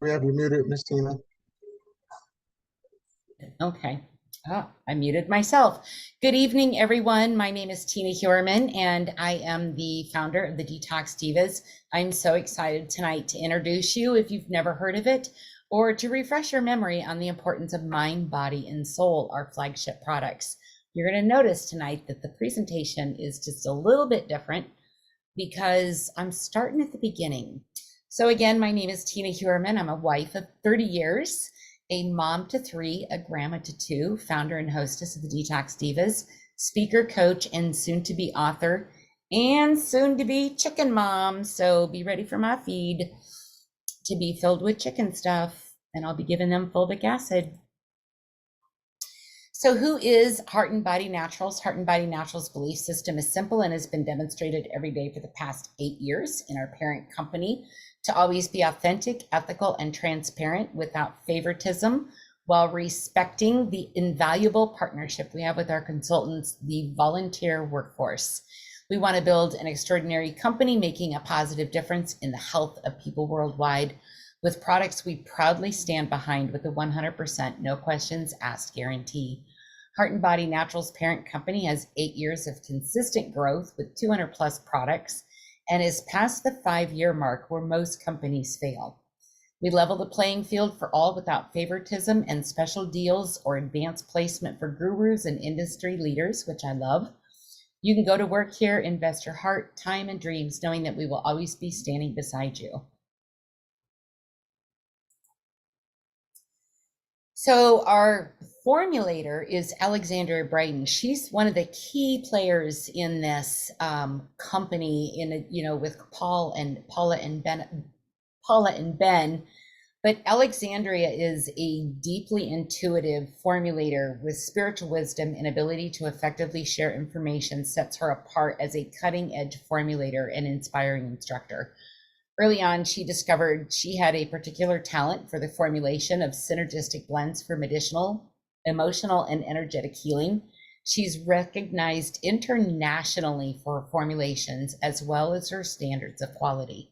We have you muted, Miss Tina. Okay. Oh, I muted myself. Good evening, everyone. My name is Tina Huerman, and I am the founder of the Detox Divas. I'm so excited tonight to introduce you, if you've never heard of it, or to refresh your memory on the importance of mind, body, and soul, our flagship products. You're going to notice tonight that the presentation is just a little bit different because I'm starting at the beginning. So again, my name is Tina Huerman. I'm a wife of 30 years, a mom to 3, a grandma to 2, founder and hostess of the Detox Divas, speaker, coach, and soon to be author, and soon to be chicken mom. So be ready for my feed to be filled with chicken stuff, and I'll be giving them fulvic acid. So who is Heart and Body Naturals? Heart and Body Naturals belief system is simple and has been demonstrated every day for the past 8 years in our parent company to always be authentic, ethical, and transparent without favoritism, while respecting the invaluable partnership we have with our consultants, the volunteer workforce. We want to build an extraordinary company making a positive difference in the health of people worldwide with products we proudly stand behind with a 100% no questions asked guarantee. Heart and Body Naturals parent company has 8 years of consistent growth with 200 plus products and is past the 5-year mark where most companies fail. We level the playing field for all without favoritism and special deals or advanced placement for gurus and industry leaders, which I love. You can go to work here, invest your heart, time, and dreams, knowing that we will always be standing beside you. So our formulator is Alexandria Brighton. She's one of the key players in this company, with Paula and Ben. But Alexandria is a deeply intuitive formulator with spiritual wisdom and ability to effectively share information, sets her apart as a cutting-edge formulator and inspiring instructor. Early on, she discovered she had a particular talent for the formulation of synergistic blends for medicinal, emotional, and energetic healing. She's recognized internationally for her formulations as well as her standards of quality.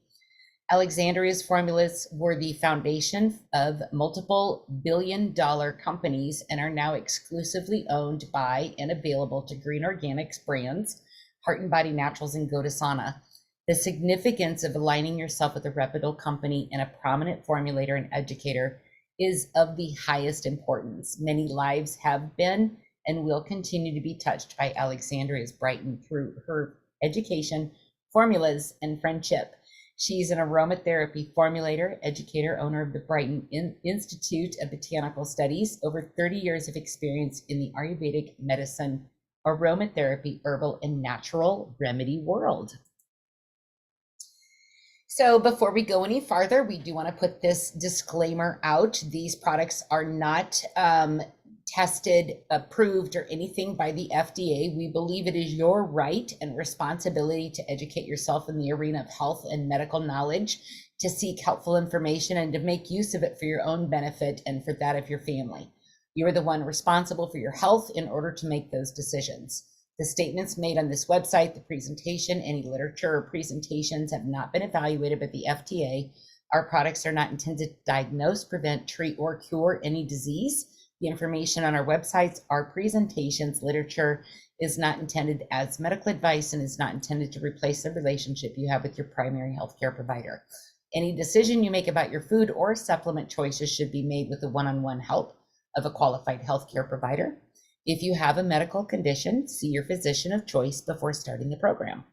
Alexandria's formulas were the foundation of multiple billion-dollar companies and are now exclusively owned by and available to Green Organics brands, Heart and Body Naturals, and Godasana. The significance of aligning yourself with a reputable company and a prominent formulator and educator is of the highest importance. Many lives have been and will continue to be touched by Alexandria's Brighton through her education, formulas, and friendship. She's an aromatherapy formulator, educator, owner of the Brighton Institute of Botanical Studies, over 30 years of experience in the Ayurvedic medicine, aromatherapy, herbal, and natural remedy world. So before we go any farther, we do want to put this disclaimer out. These products are not tested, approved, or anything by the FDA. We believe it is your right and responsibility to educate yourself in the arena of health and medical knowledge, to seek helpful information, and to make use of it for your own benefit and for that of your family. You are the one responsible for your health in order to make those decisions. The statements made on this website, the presentation, any literature or presentations have not been evaluated by the FDA. Our products are not intended to diagnose, prevent, treat, or cure any disease. The information on our websites, our presentations, literature is not intended as medical advice and is not intended to replace the relationship you have with your primary healthcare provider. Any decision you make about your food or supplement choices should be made with the one-on-one help of a qualified healthcare provider. If you have a medical condition, see your physician of choice before starting the program.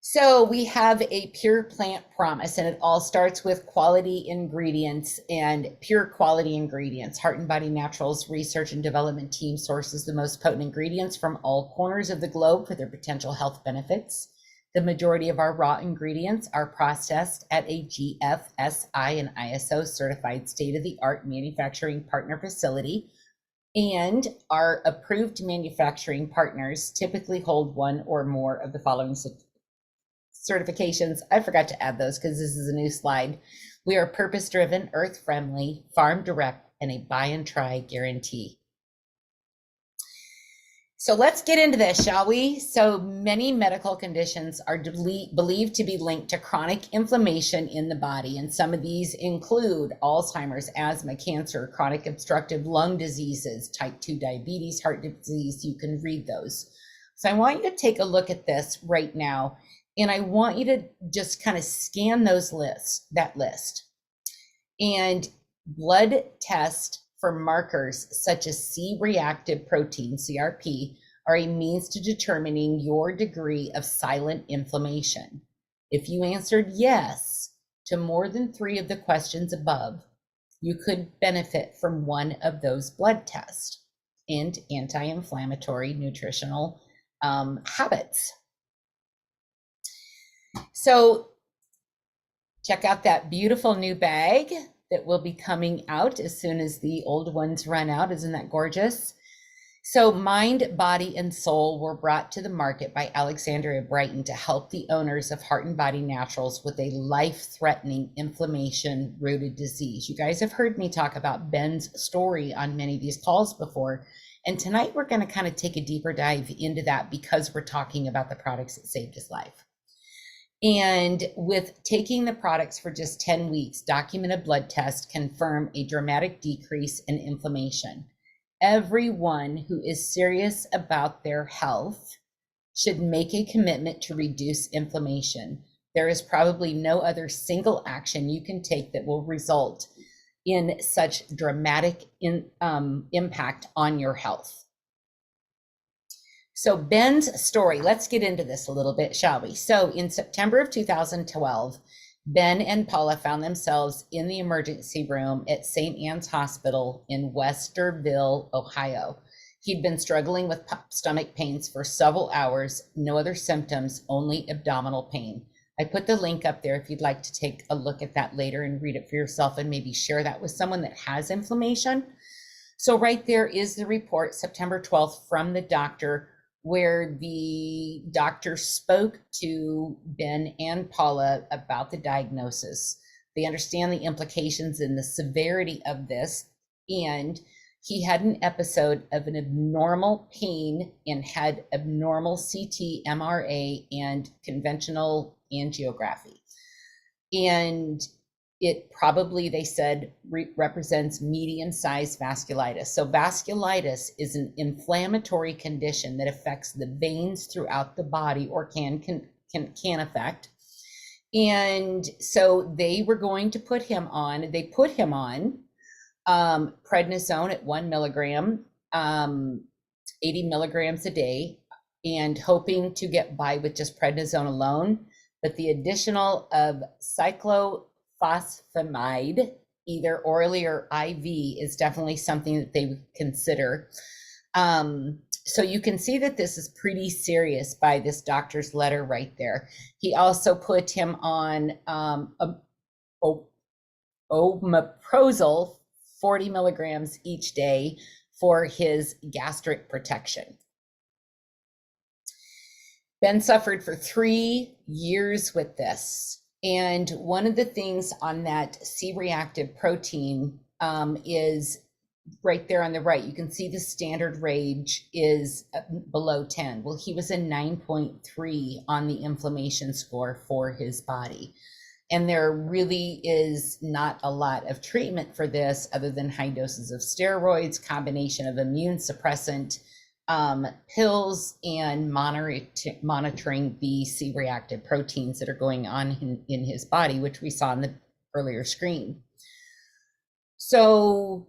So we have a pure plant promise, and it all starts with quality ingredients and pure quality ingredients. Heart and Body Naturals research and development team sources the most potent ingredients from all corners of the globe for their potential health benefits. The majority of our raw ingredients are processed at a GFSI and ISO certified state-of-the-art manufacturing partner facility, and our approved manufacturing partners typically hold one or more of the following certifications. I forgot to add those because this is a new slide. We are purpose-driven, earth-friendly, farm-direct, and a buy-and-try guarantee. So let's get into this, shall we? So many medical conditions are believed to be linked to chronic inflammation in the body. And some of these include Alzheimer's, asthma, cancer, chronic obstructive lung diseases, type 2 diabetes, heart disease. You can read those. So I want you to take a look at this right now. And I want you to just kind of scan that list. And blood test for markers such as C-reactive protein, CRP, are a means to determining your degree of silent inflammation. If you answered yes to more than 3 of the questions above, you could benefit from one of those blood tests and anti-inflammatory nutritional habits. So check out that beautiful new bag that will be coming out as soon as the old ones run out. Isn't that gorgeous? So Mind, Body, and Soul were brought to the market by Alexandria Brighton to help the owners of Heart and Body Naturals with a life-threatening inflammation-rooted disease. You guys have heard me talk about Ben's story on many of these calls before. And tonight we're going to kind of take a deeper dive into that because we're talking about the products that saved his life. And with taking the products for just 10 weeks, documented blood tests confirm a dramatic decrease in inflammation. Everyone who is serious about their health should make a commitment to reduce inflammation. There is probably no other single action you can take that will result in such dramatic impact on your health. So Ben's story, let's get into this a little bit, shall we? So in September of 2012, Ben and Paula found themselves in the emergency room at St. Anne's Hospital in Westerville, Ohio. He'd been struggling with stomach pains for several hours, no other symptoms, only abdominal pain. I put the link up there if you'd like to take a look at that later and read it for yourself and maybe share that with someone that has inflammation. So right there is the report, September 12th, from the doctor, where the doctor spoke to Ben and Paula about the diagnosis. They understand the implications and the severity of this. And he had an episode of an abnormal pain and had abnormal CT, MRA, and conventional angiography. And it probably, they said, represents medium-sized vasculitis. So vasculitis is an inflammatory condition that affects the veins throughout the body, or can affect. And so they were going to put him on, prednisone at 1 milligram, 80 milligrams a day, and hoping to get by with just prednisone alone. But the additional of cyclophosphamide, either orally or IV, is definitely something that they would consider. So you can see that this is pretty serious by this doctor's letter right there. He also put him on omeprazole, 40 milligrams each day for his gastric protection. Ben suffered for 3 years with this. And one of the things on that C-reactive protein is right there on the right. You can see the standard range is below 10. Well, he was a 9.3 on the inflammation score for his body. And there really is not a lot of treatment for this other than high doses of steroids, combination of immune suppressant pills, and monitoring the C-reactive proteins that are going on in his body, which we saw in the earlier screen. So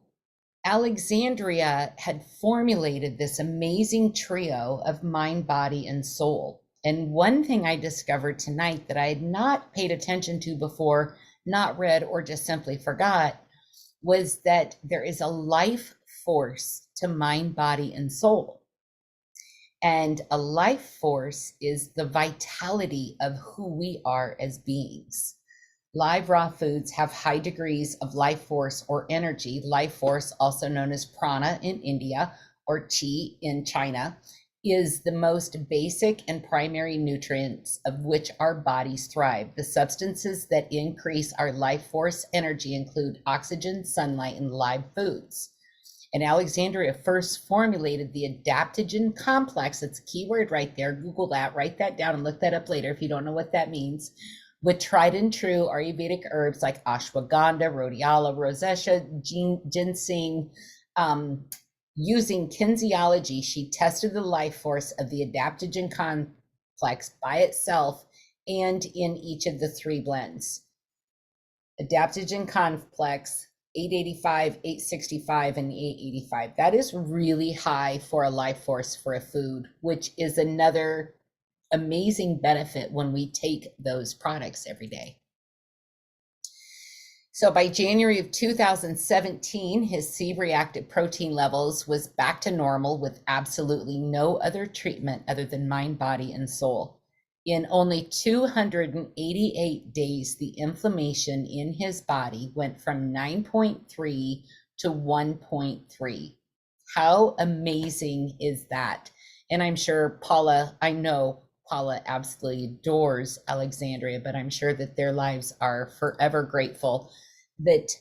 Alexandria had formulated this amazing trio of mind, body, and soul. And one thing I discovered tonight that I had not paid attention to before, not read, or just simply forgot, was that there is a life force to mind, body, and soul. And a life force is the vitality of who we are as beings. Live raw foods have high degrees of life force or energy. Life force, also known as prana in India or chi in China, is the most basic and primary nutrients of which our bodies thrive. The substances that increase our life force energy include oxygen, sunlight, and live foods. And Alexandria first formulated the adaptogen complex. That's a key word right there. Google that, write that down, and look that up later if you don't know what that means. With tried and true Ayurvedic herbs like ashwagandha, rhodiola, rosacea, ginseng. Using kinesiology, she tested the life force of the adaptogen complex by itself and in each of the 3 blends. Adaptogen complex, 885, 865, and 885. That is really high for a life force for a food, which is another amazing benefit when we take those products every day. So by January of 2017, his C-reactive protein levels was back to normal with absolutely no other treatment other than mind, body, and soul. In only 288 days, the inflammation in his body went from 9.3 to 1.3. How amazing is that? And I'm sure I know Paula absolutely adores Alexandria, but I'm sure that their lives are forever grateful that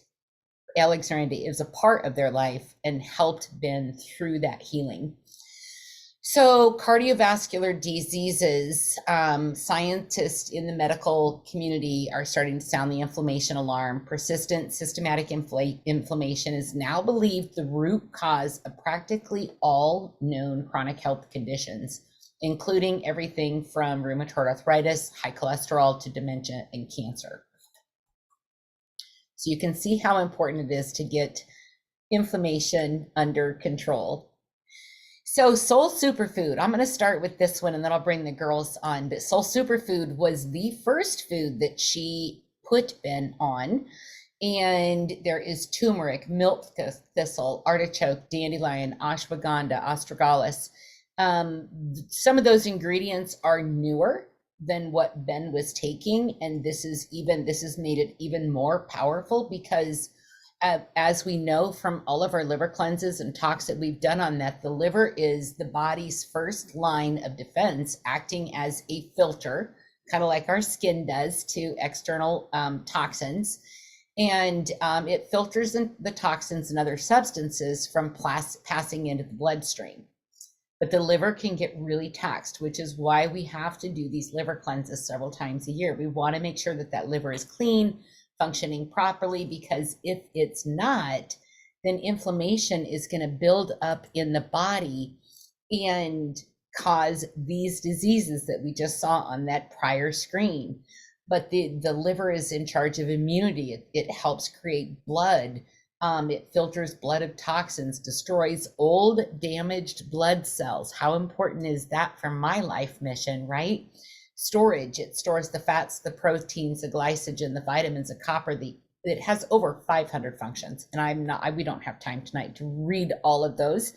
Alexandria is a part of their life and helped Ben through that healing. So cardiovascular diseases, scientists in the medical community are starting to sound the inflammation alarm. Persistent systematic inflammation is now believed the root cause of practically all known chronic health conditions, including everything from rheumatoid arthritis, high cholesterol, to dementia and cancer. So you can see how important it is to get inflammation under control. So Soul Superfood, I'm going to start with this one and then I'll bring the girls on. But Soul Superfood was the first food that she put Ben on. And there is turmeric, milk thistle, artichoke, dandelion, ashwagandha, astragalus. Some of those ingredients are newer than what Ben was taking, and this has made it even more powerful because as we know from all of our liver cleanses and talks that we've done on that, the liver is the body's first line of defense, acting as a filter, kind of like our skin does to external toxins. And it filters the toxins and other substances from passing into the bloodstream. But the liver can get really taxed, which is why we have to do these liver cleanses several times a year. We want to make sure that that liver is clean, functioning properly, because if it's not, then inflammation is going to build up in the body and cause these diseases that we just saw on that prior screen. But the liver is in charge of immunity. It helps create blood. It filters blood of toxins, destroys old damaged blood cells. How important is that for my life mission, right? Storage, it stores the fats, the proteins, the glycogen, the vitamins, the copper. It has over 500 functions, and we don't have time tonight to read all of those,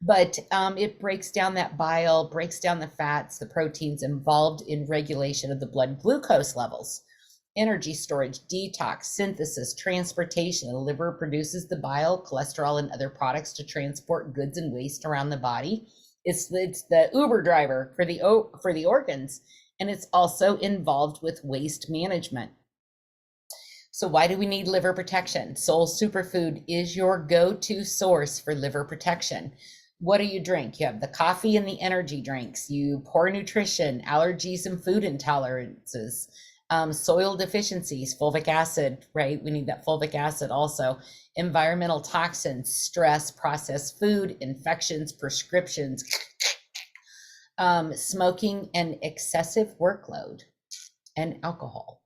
but it breaks down that bile, breaks down the fats, the proteins involved in regulation of the blood glucose levels. Energy storage, detox, synthesis, transportation. The liver produces the bile, cholesterol, and other products to transport goods and waste around the body. It's the Uber driver for the organs, and it's also involved with waste management. So why do we need liver protection? Soul Superfood is your go-to source for liver protection. What do you drink? You have the coffee and the energy drinks. You poor nutrition, allergies, and food intolerances. Soil deficiencies, fulvic acid, right? We need that fulvic acid also. Environmental toxins, stress, processed food, infections, prescriptions, smoking, and excessive workload, and alcohol.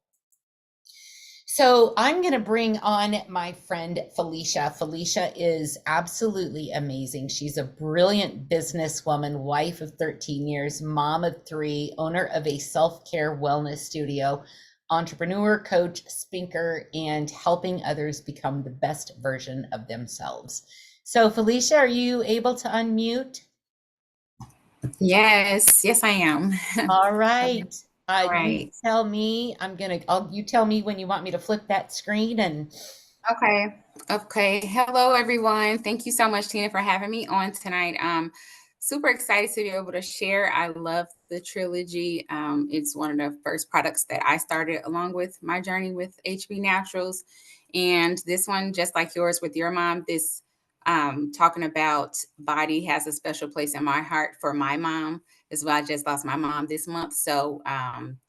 So I'm going to bring on my friend Felicia. Felicia is absolutely amazing. She's a brilliant businesswoman, wife of 13 years, mom of 3, owner of a self-care wellness studio, entrepreneur, coach, speaker, and helping others become the best version of themselves. So Felicia, are you able to unmute? Yes, I am. All right. All right. You tell me, you tell me when you want me to flip that screen and. Okay. Hello, everyone. Thank you so much, Tina, for having me on tonight. Super excited to be able to share. I love the trilogy. It's one of the first products that I started along with my journey with HB Naturals. And this one, just like yours with your mom, this talking about body has a special place in my heart for my mom as well. I just lost my mom this month. So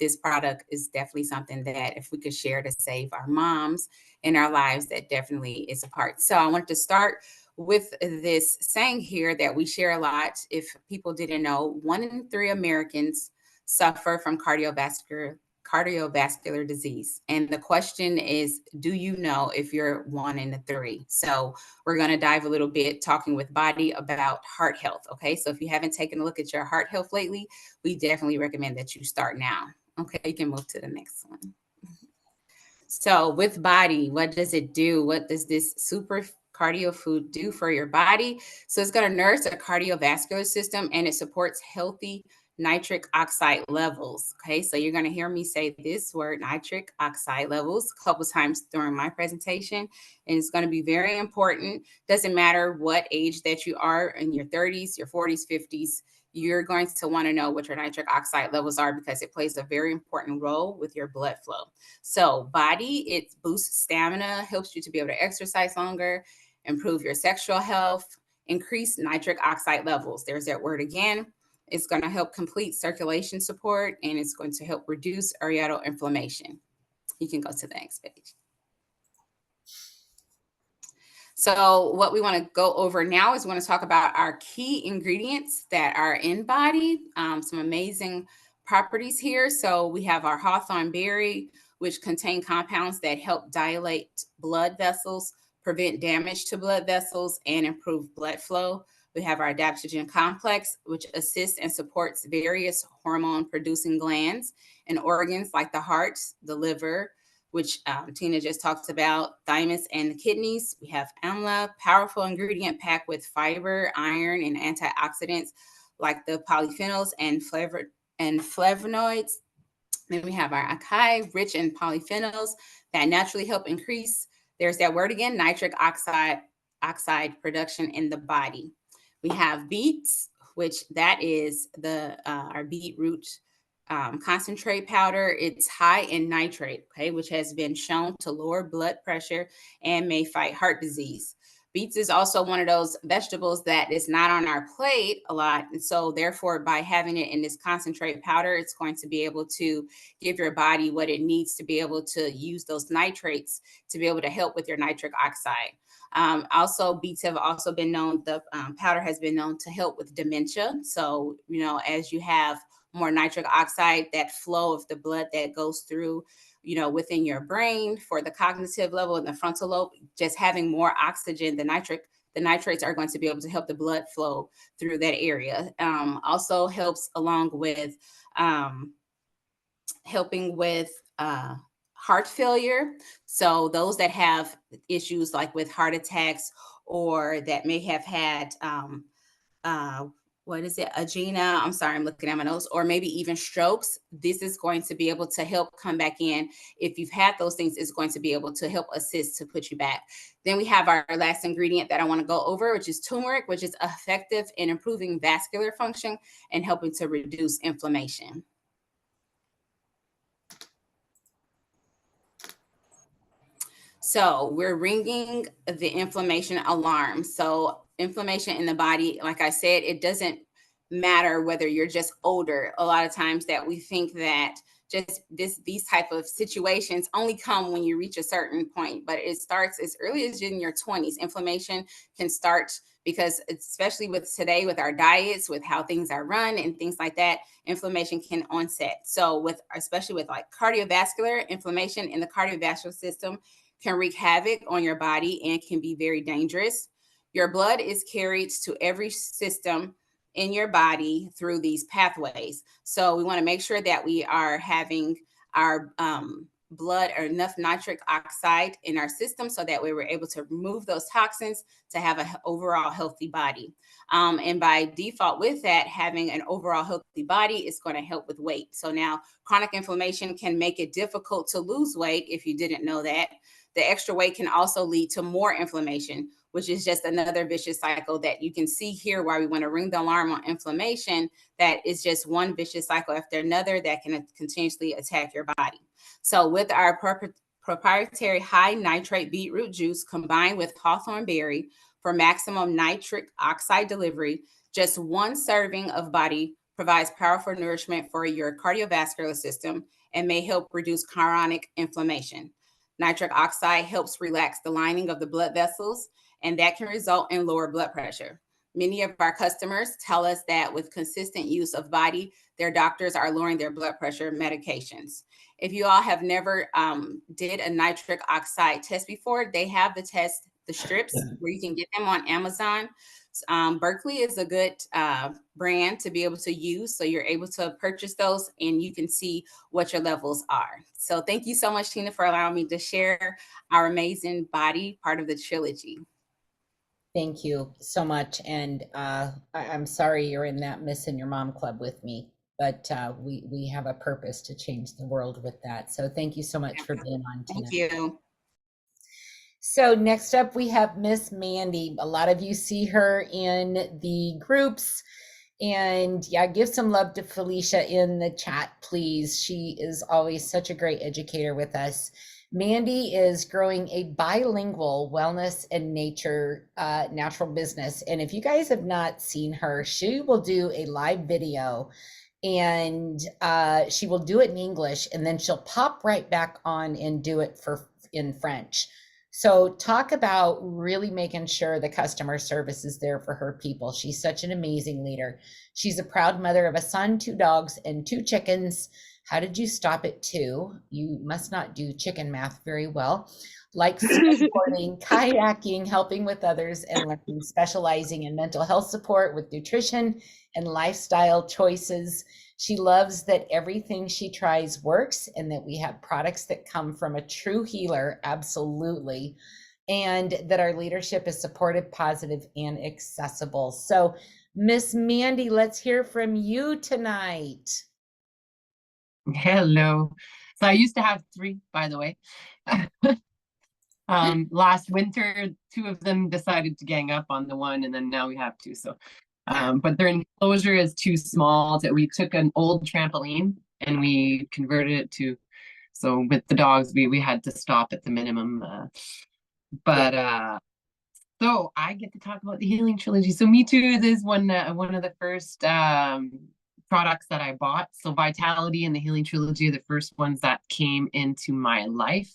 this product is definitely something that if we could share to save our moms in our lives, that definitely is a part. So I wanted to start with this saying here that we share a lot. If people didn't know, 1 in 3 Americans suffer from cardiovascular disease. And the question is, do you know if you're 1 in 3? So we're going to dive a little bit talking with body about heart health. Okay. So if you haven't taken a look at your heart health lately, we definitely recommend that you start now. Okay. You can move to the next one. So with body, what does it do? What does this super cardio food do for your body? So it's going to nurse the cardiovascular system and it supports healthy nitric oxide levels. Okay, so you're going to hear me say this word, nitric oxide levels, a couple times during my presentation, and it's going to be very important. Doesn't matter what age that you are, in your 30s, your 40s, 50s, you're going to want to know what your nitric oxide levels are because it plays a very important role with your blood flow. So body, it boosts stamina, helps you to be able to exercise longer, improve your sexual health, increase nitric oxide levels. There's that word again. It's going to help complete circulation support, and it's going to help reduce arterial inflammation. You can go to the next page. So what we want to go over now is we want to talk about our key ingredients that are in body, some amazing properties here. So we have our hawthorn berry, which contain compounds that help dilate blood vessels, prevent damage to blood vessels, and improve blood flow. We have our adaptogen complex, which assists and supports various hormone-producing glands and organs like the heart, the liver, which Tina just talked about, thymus and the kidneys. We have amla, powerful ingredient packed with fiber, iron, and antioxidants like the polyphenols and flavonoids. Then we have our acai, rich in polyphenols that naturally help increase, there's that word again, nitric oxide production in the body. We have beets, which that is our beetroot concentrate powder. It's high in nitrate, okay, which has been shown to lower blood pressure and may fight heart disease. Beets is also one of those vegetables that is not on our plate a lot. And so therefore, by having it in this concentrate powder, it's going to be able to give your body what it needs to be able to use those nitrates to be able to help with your nitric oxide. Also, beets have also been known, the powder has been known to help with dementia. So, as you have more nitric oxide, that flow of the blood that goes through, within your brain for the cognitive level and the frontal lobe, just having more oxygen, the nitrates are going to be able to help the blood flow through that area. Also helps along with helping with heart failure. So those that have issues like with heart attacks or that may have had angina, I'm sorry, I'm looking at my notes, or maybe even strokes, this is going to be able to help come back in. If you've had those things, it's going to be able to help assist to put you back. Then we have our last ingredient that I want to go over, which is turmeric, which is effective in improving vascular function and helping to reduce inflammation. So we're ringing the inflammation alarm. So inflammation in the body, like I said, it doesn't matter whether you're just older. A lot of times that we think that just these type of situations only come when you reach a certain point, but it starts as early as in your 20s. Inflammation can start because especially with today, with our diets, with how things are run and things like that, inflammation can onset. So especially with like cardiovascular inflammation in the cardiovascular system, can wreak havoc on your body and can be very dangerous. Your blood is carried to every system in your body through these pathways. So we want to make sure that we are having our blood or enough nitric oxide in our system so that we were able to remove those toxins to have an overall healthy body. And by default with that, having an overall healthy body is going to help with weight. So now chronic inflammation can make it difficult to lose weight if you didn't know that. The extra weight can also lead to more inflammation, which is just another vicious cycle that you can see here why we want to ring the alarm on inflammation. That is just one vicious cycle after another that can continuously attack your body. So with our proprietary high nitrate beetroot juice combined with hawthorn berry For maximum nitric oxide delivery, just one serving of body provides powerful nourishment for your cardiovascular system and may help reduce chronic inflammation. Nitric oxide helps relax the lining of the blood vessels, and that can result in lower blood pressure. Many of our customers tell us that with consistent use of body, their doctors are lowering their blood pressure medications. If you all have never did a nitric oxide test before, they have the test, the strips, where you can get them on Amazon. Berkeley is a good brand to be able to use. So you're able to purchase those and you can see what your levels are. So thank you so much, Tina, for allowing me to share our amazing body part of the trilogy. Thank you so much. And I'm sorry you're in that Missing Your Mom Club with me, but we have a purpose to change the world with that. So thank you so much for being on, Tina. Thank you. So next up we have Miss Mandy. A lot of you see her in the groups, and yeah, give some love to Felicia in the chat, please. She is always such a great educator with us. Mandy is growing a bilingual wellness and natural business. And if you guys have not seen her, she will do a live video, and she will do it in English, and then she'll pop right back on and do it in French. So talk about really making sure the customer service is there for her people. She's such an amazing leader. She's a proud mother of a son, 2 dogs, and 2 chickens. How did you stop at 2? You must not do chicken math very well. Like supporting, kayaking, helping with others, and learning, specializing in mental health support with nutrition and lifestyle choices. She loves that everything she tries works, and that we have products that come from a true healer, absolutely, and that our leadership is supportive, positive, and accessible. So, Miss Mandy, let's hear from you tonight. Hello. So I used to have 3, by the way. Last winter, 2 of them decided to gang up on the one, and then now we have 2. So but their enclosure is too small. That we took an old trampoline and we converted it to, so with the dogs we had to stop at the minimum. So I get to talk about the Healing Trilogy. So Me Too is one of the first products that I bought. So Vitality and the Healing Trilogy are the first ones that came into my life.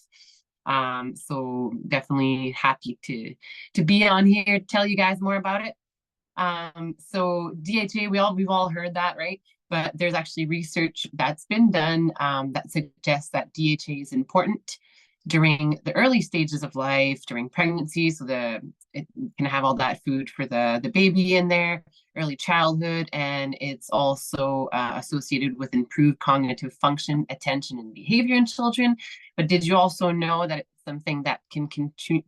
So definitely happy to be on here to tell you guys more about it. So DHA, we've all heard that, right? But there's actually research that's been done that suggests that DHA is important during the early stages of life, during pregnancy. So it can have all that food for the baby in there, early childhood, and it's also associated with improved cognitive function, attention, and behavior in children. But did you also know that it's something that can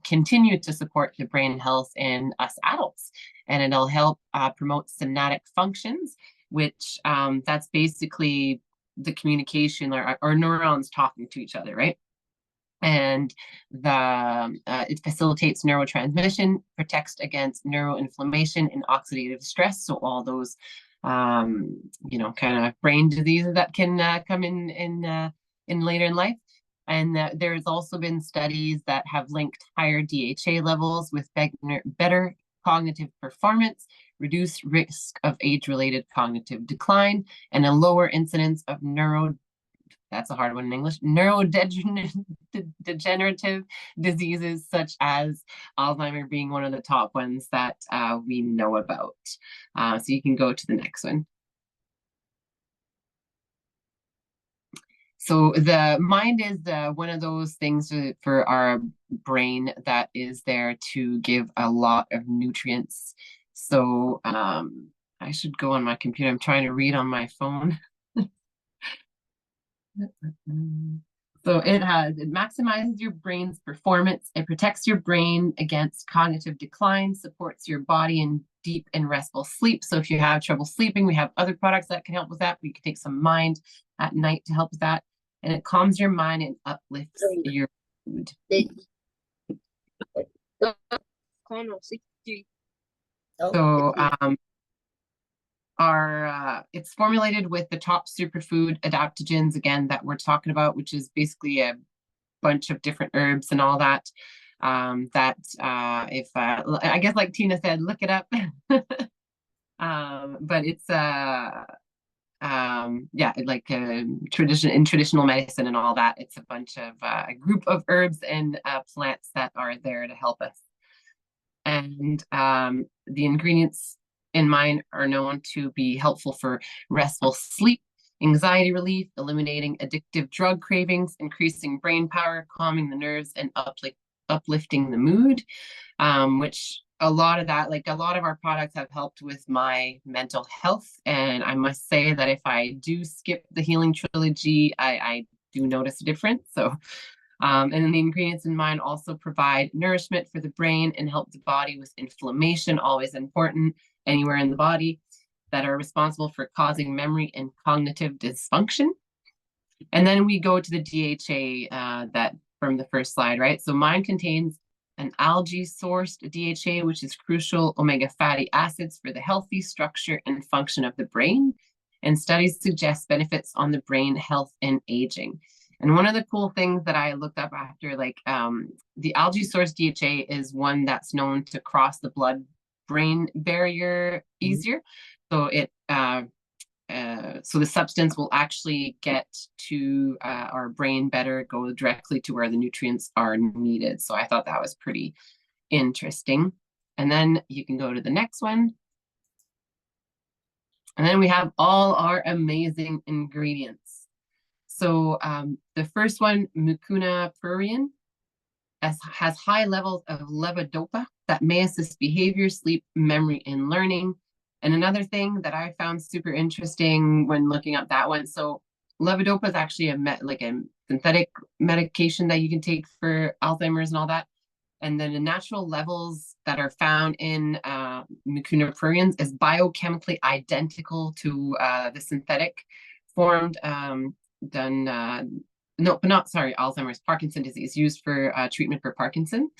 continue to support the brain health in us adults? And it'll help promote synaptic functions, which that's basically the communication or neurons talking to each other, right? And it facilitates neurotransmission, protects against neuroinflammation and oxidative stress. So all those, kind of brain diseases that can come in later in life. And there's also been studies that have linked higher DHA levels with better cognitive performance, reduced risk of age-related cognitive decline, and a lower incidence of that's a hard one in English, neurodegenerative diseases such as Alzheimer's being one of the top ones that we know about. So you can go to the next one. So the mind is one of those things for our brain that is there to give a lot of nutrients. So I should go on my computer. I'm trying to read on my phone. So it maximizes your brain's performance. It protects your brain against cognitive decline, supports your body in deep and restful sleep. So if you have trouble sleeping, we have other products that can help with that. We can take some mind at night to help with that. And it calms your mind and uplifts your mood. So it's formulated with the top superfood adaptogens, again, that we're talking about, which is basically a bunch of different herbs and all that. that if I guess like Tina said, look it up. But it's yeah, like traditional medicine and all that. It's a bunch of a group of herbs and plants that are there to help us. And the ingredients in mine are known to be helpful for restful sleep, anxiety relief, eliminating addictive drug cravings, increasing brain power, calming the nerves, and uplifting the mood, which a lot of that, like a lot of our products have helped with my mental health. And I must say that if I do skip the Healing Trilogy, I do notice a difference. So and then the ingredients in mine also provide nourishment for the brain and help the body with inflammation, always important anywhere in the body, that are responsible for causing memory and cognitive dysfunction. And then we go to the DHA that from the first slide, right? So mine contains an algae-sourced DHA, which is crucial omega fatty acids for the healthy structure and function of the brain. And studies suggest benefits on the brain health and aging. And one of the cool things that I looked up after, like the algae source DHA is one that's known to cross the blood-brain barrier easier. So it so the substance will actually get to our brain better, go directly to where the nutrients are needed. So I thought that was pretty interesting. And then you can go to the next one. And then we have all our amazing ingredients. So the first one, Mucuna pruriens, has high levels of levodopa that may assist behavior, sleep, memory, and learning. And another thing that I found super interesting when looking up that one, so levodopa is actually a synthetic medication that you can take for Alzheimer's and all that. And then the natural levels that are found in Mucuna pruriens is biochemically identical to the synthetic formed Alzheimer's, Parkinson's disease, used for treatment for Parkinson.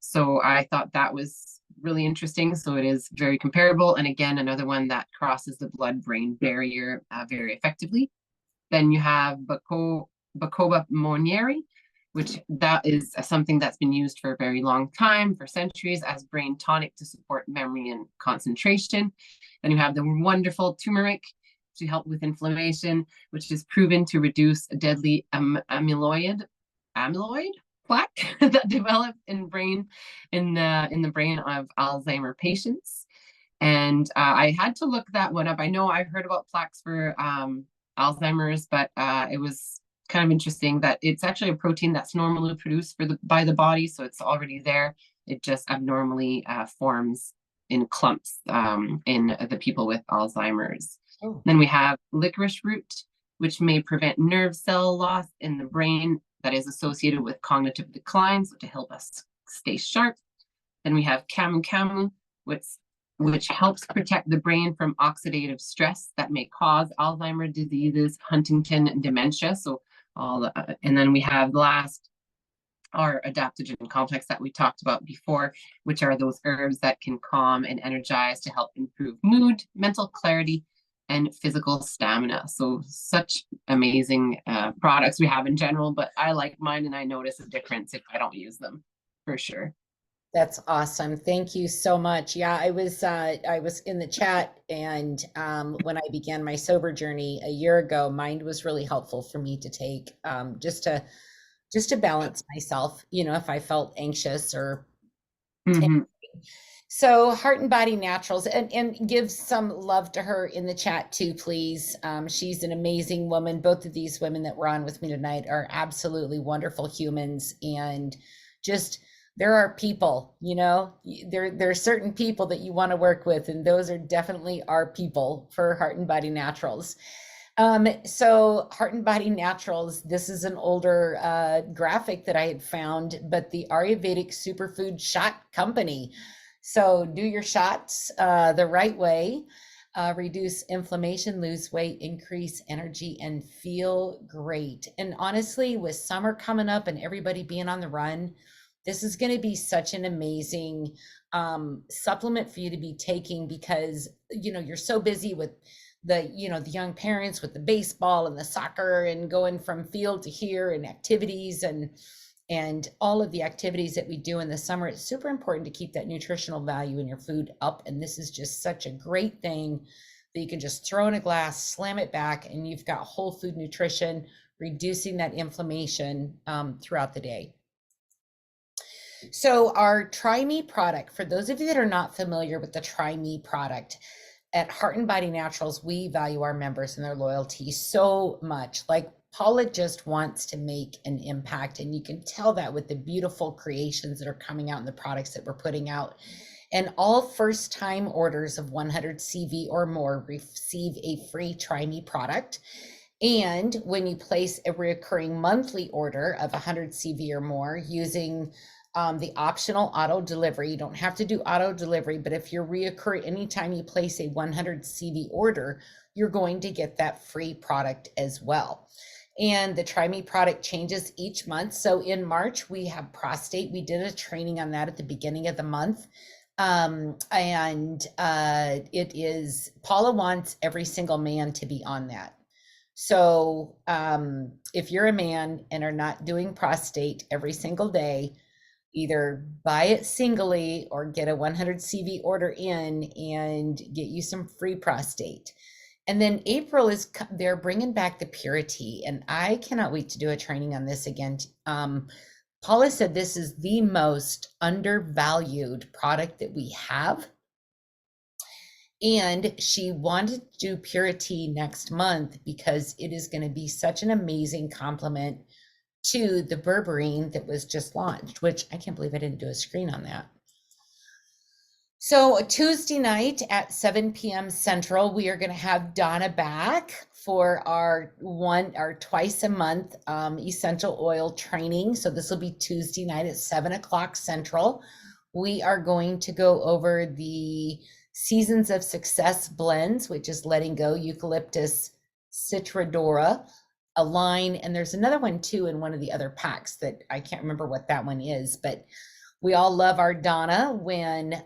So I thought that was really interesting. So it is very comparable. And again, another one that crosses the blood-brain barrier very effectively. Then you have Bacopa monnieri, which that is something that's been used for a very long time, for centuries, as brain tonic to support memory and concentration. Then you have the wonderful turmeric to help with inflammation, which is proven to reduce a deadly amyloid plaque that develops in the brain of Alzheimer patients. And I had to look that one up. I know I've heard about plaques for Alzheimer's, but it was kind of interesting that it's actually a protein that's normally produced by the body, so it's already there. It just abnormally forms in clumps in the people with Alzheimer's. Oh. Then we have licorice root, which may prevent nerve cell loss in the brain that is associated with cognitive decline, so to help us stay sharp. Then we have camu camu, which helps protect the brain from oxidative stress that may cause Alzheimer's diseases, Huntington, and dementia. So and then we have last our adaptogen complex that we talked about before, which are those herbs that can calm and energize to help improve mood, mental clarity, and physical stamina. So such amazing products we have in general, but I like mine and I notice a difference if I don't use them, for sure. That's awesome. Thank you so much. Yeah, I was in the chat, and when I began my sober journey a year ago, mine was really helpful for me to take just to balance myself, if I felt anxious or So Heart and Body Naturals, and give some love to her in the chat too, please. She's an amazing woman. Both of these women that were on with me tonight are absolutely wonderful humans, and just there are people, there are certain people that you want to work with, and those are definitely our people for Heart and Body Naturals. So Heart and Body Naturals, this is an older graphic that I had found, but the Ayurvedic Superfood Shot Company. So do your shots the right way, reduce inflammation, lose weight, increase energy, and feel great. And honestly, with summer coming up and everybody being on the run, this is going to be such an amazing supplement for you to be taking, because, you're so busy with the young parents with the baseball and the soccer and going from field to here and activities. And and all of the activities that we do in the summer. It's super important to keep that nutritional value in your food up. And this is just such a great thing that you can just throw in a glass, slam it back, and you've got whole food nutrition, reducing that inflammation throughout the day. So our Try Me product, for those of you that are not familiar with the Try Me product, at Heart and Body Naturals, we value our members and their loyalty so much. Like, Paula just wants to make an impact, and you can tell that with the beautiful creations that are coming out in the products that we're putting out. And all first-time orders of 100 CV or more receive a free Try Me product. And when you place a recurring monthly order of 100 CV or more using the optional auto delivery, you don't have to do auto delivery, but if you're reoccurring, anytime you place a 100 CV order, you're going to get that free product as well. And the Try Me product changes each month. So in March, we have prostate. We did a training on that at the beginning of the month. It is, Paula wants every single man to be on that. So if you're a man and are not doing prostate every single day, either buy it singly or get a 100 CV order in and get you some free prostate. And then April is, they're bringing back the purity, and I cannot wait to do a training on this again. Paula said this is the most undervalued product that we have. And she wanted to do purity next month because it is going to be such an amazing complement to the berberine that was just launched, which I can't believe I didn't do a screen on that. So Tuesday night at 7 p.m. Central, we are going to have Donna back for our twice a month essential oil training. So this will be Tuesday night at 7 o'clock Central. We are going to go over the Seasons of Success blends, which is letting go eucalyptus citradora, a line, and there's another one too in one of the other packs that I can't remember what that one is, but we all love our Donna when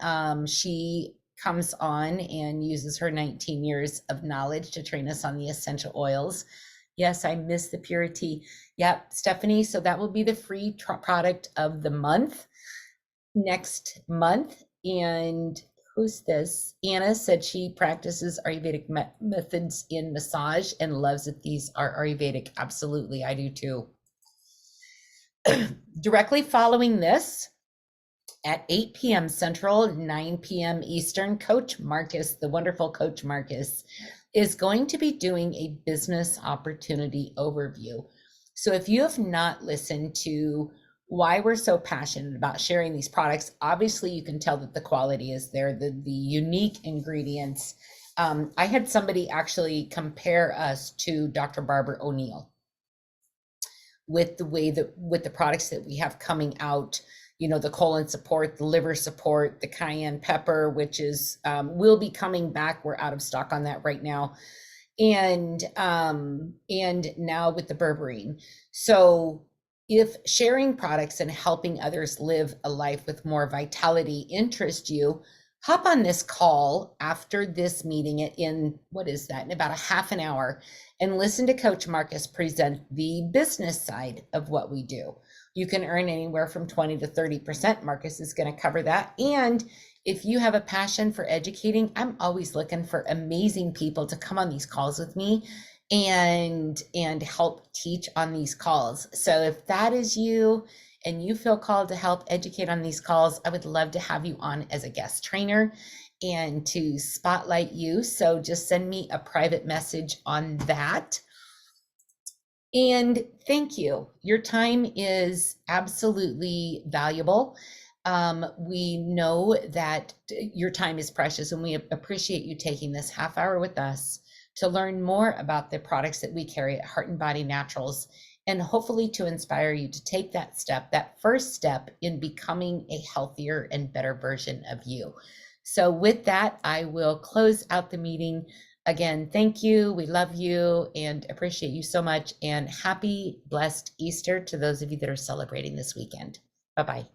she comes on and uses her 19 years of knowledge to train us on the essential oils. Yes, I miss the purity. Yep, Stephanie, so that will be the free product of the month next month. And who's this? Anna said she practices Ayurvedic methods in massage and loves that these are Ayurvedic. Absolutely, I do too. Directly following this, at 8 p.m. Central, 9 p.m. Eastern, Coach Marcus, the wonderful Coach Marcus, is going to be doing a business opportunity overview. So if you have not listened to why we're so passionate about sharing these products, obviously you can tell that the quality is there, the unique ingredients. I had somebody actually compare us to Dr. Barbara O'Neill with the way that with the products that we have coming out, you know, the colon support, the liver support, the cayenne pepper, which is will be coming back. We're out of stock on that right now. And now with the berberine. So if sharing products and helping others live a life with more vitality interests you, hop on this call after this meeting in about a half an hour, and listen to Coach Marcus present the business side of what we do. You can earn anywhere from 20 to 30%. Marcus is going to cover that. And if you have a passion for educating, I'm always looking for amazing people to come on these calls with me and help teach on these calls. So if that is you and you feel called to help educate on these calls, I would love to have you on as a guest trainer and to spotlight you. So just send me a private message on that. And thank you. Your time is absolutely valuable. We know that your time is precious, and we appreciate you taking this half hour with us to learn more about the products that we carry at Heart and Body Naturals, and hopefully to inspire you to take that step, that first step in becoming a healthier and better version of you. So with that, I will close out the meeting. Again, thank you. We love you and appreciate you so much. And happy, blessed Easter to those of you that are celebrating this weekend. Bye-bye.